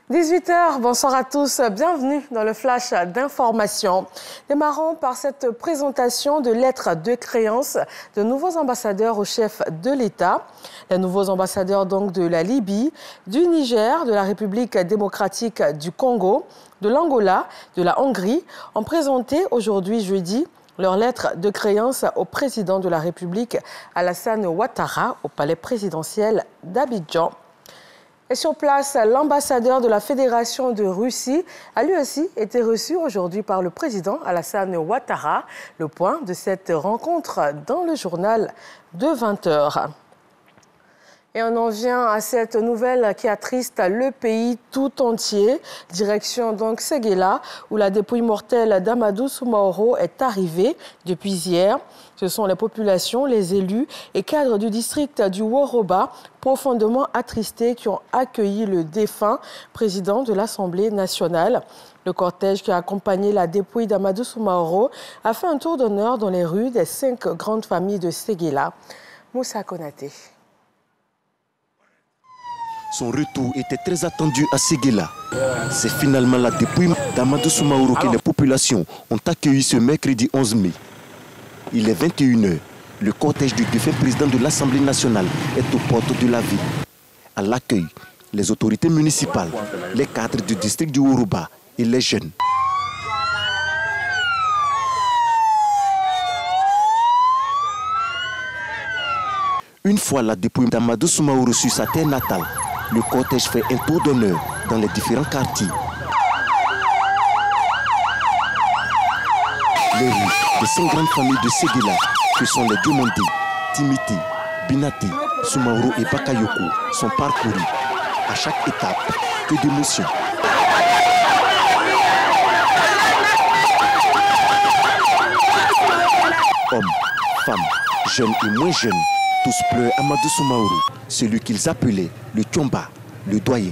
18h, bonsoir à tous, bienvenue dans le flash d'information. Démarrons par cette présentation de lettres de créance de nouveaux ambassadeurs au chef de l'État. Les nouveaux ambassadeurs donc de la Libye, du Niger, de la République démocratique du Congo, de l'Angola, de la Hongrie ont présenté aujourd'hui jeudi leurs lettres de créance au président de la République Alassane Ouattara au palais présidentiel d'Abidjan. Et sur place, l'ambassadeur de la Fédération de Russie a lui aussi été reçu aujourd'hui par le président Alassane Ouattara. Le point de cette rencontre dans le journal de 20h. Et on en vient à cette nouvelle qui attriste le pays tout entier. Direction donc Séguéla, où la dépouille mortelle d'Amadou Soumaoro est arrivée depuis hier. Ce sont les populations, les élus et cadres du district du Woroba, profondément attristés, qui ont accueilli le défunt président de l'Assemblée nationale. Le cortège qui a accompagné la dépouille d'Amadou Soumaoro a fait un tour d'honneur dans les rues des 5 grandes familles de Séguéla. Moussa Konaté. Son retour était très attendu à Séguéla. C'est finalement la dépouille d'Amadou Soumaoro que les populations ont accueilli ce mercredi 11 mai. Il est 21h. Le cortège du défunt président de l'Assemblée nationale est aux portes de la ville. À l'accueil, les autorités municipales, les cadres du district du Woroba et les jeunes. Une fois la dépouille d'Amadou Soumaoro sur sa terre natale, le cortège fait un tour d'honneur dans les différents quartiers. Les rues des 5 grandes familles de Séguéla, que sont les Diomandé, Timité, Binaté, Soumaoro et Bakayoko, sont parcourus. À chaque étape, que d'émotions. Hommes, femmes, jeunes et moins jeunes, tous pleurent Amadou Soumaoro, celui qu'ils appelaient le Tiomba, le doyen.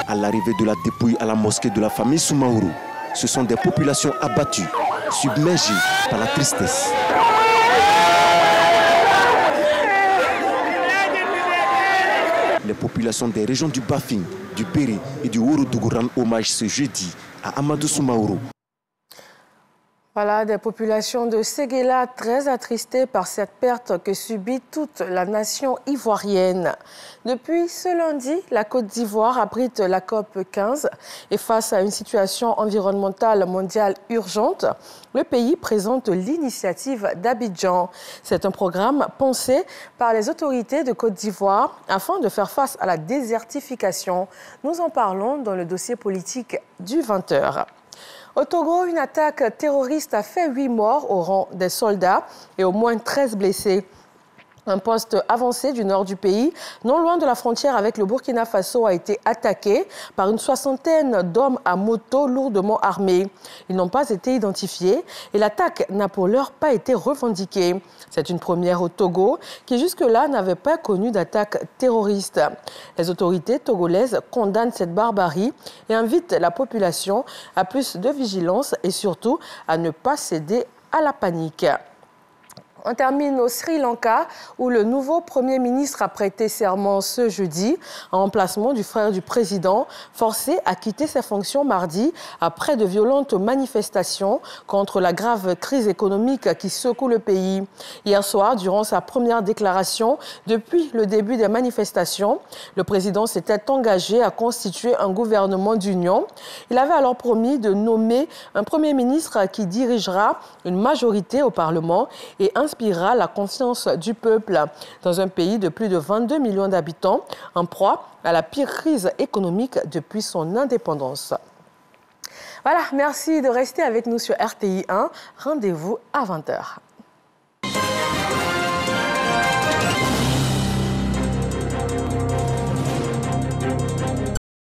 À l'arrivée de la dépouille à la mosquée de la famille Soumaoro, ce sont des populations abattues, submergées par la tristesse. Les populations des régions du Bafing, du Béré et du Ourodougou rendent hommage ce jeudi à Amadou Soumaoro. Voilà, des populations de Séguéla très attristées par cette perte que subit toute la nation ivoirienne. Depuis ce lundi, la Côte d'Ivoire abrite la COP 15 et face à une situation environnementale mondiale urgente, le pays présente l'initiative d'Abidjan. C'est un programme pensé par les autorités de Côte d'Ivoire afin de faire face à la désertification. Nous en parlons dans le dossier politique du 20h. Au Togo, une attaque terroriste a fait 8 morts au rang des soldats et au moins 13 blessés. Un poste avancé du nord du pays, non loin de la frontière avec le Burkina Faso, a été attaqué par une soixantaine d'hommes à moto lourdement armés. Ils n'ont pas été identifiés et l'attaque n'a pour l'heure pas été revendiquée. C'est une première au Togo qui jusque-là n'avait pas connu d'attaque terroriste. Les autorités togolaises condamnent cette barbarie et invitent la population à plus de vigilance et surtout à ne pas céder à la panique. On termine au Sri Lanka où le nouveau Premier ministre a prêté serment ce jeudi en remplacement du frère du président, forcé à quitter ses fonctions mardi après de violentes manifestations contre la grave crise économique qui secoue le pays. Hier soir, durant sa première déclaration depuis le début des manifestations, le président s'était engagé à constituer un gouvernement d'union. Il avait alors promis de nommer un Premier ministre qui dirigera une majorité au Parlement et inspirera la confiance du peuple dans un pays de plus de 22 millions d'habitants, en proie à la pire crise économique depuis son indépendance. Voilà, merci de rester avec nous sur RTI 1. Rendez-vous à 20h.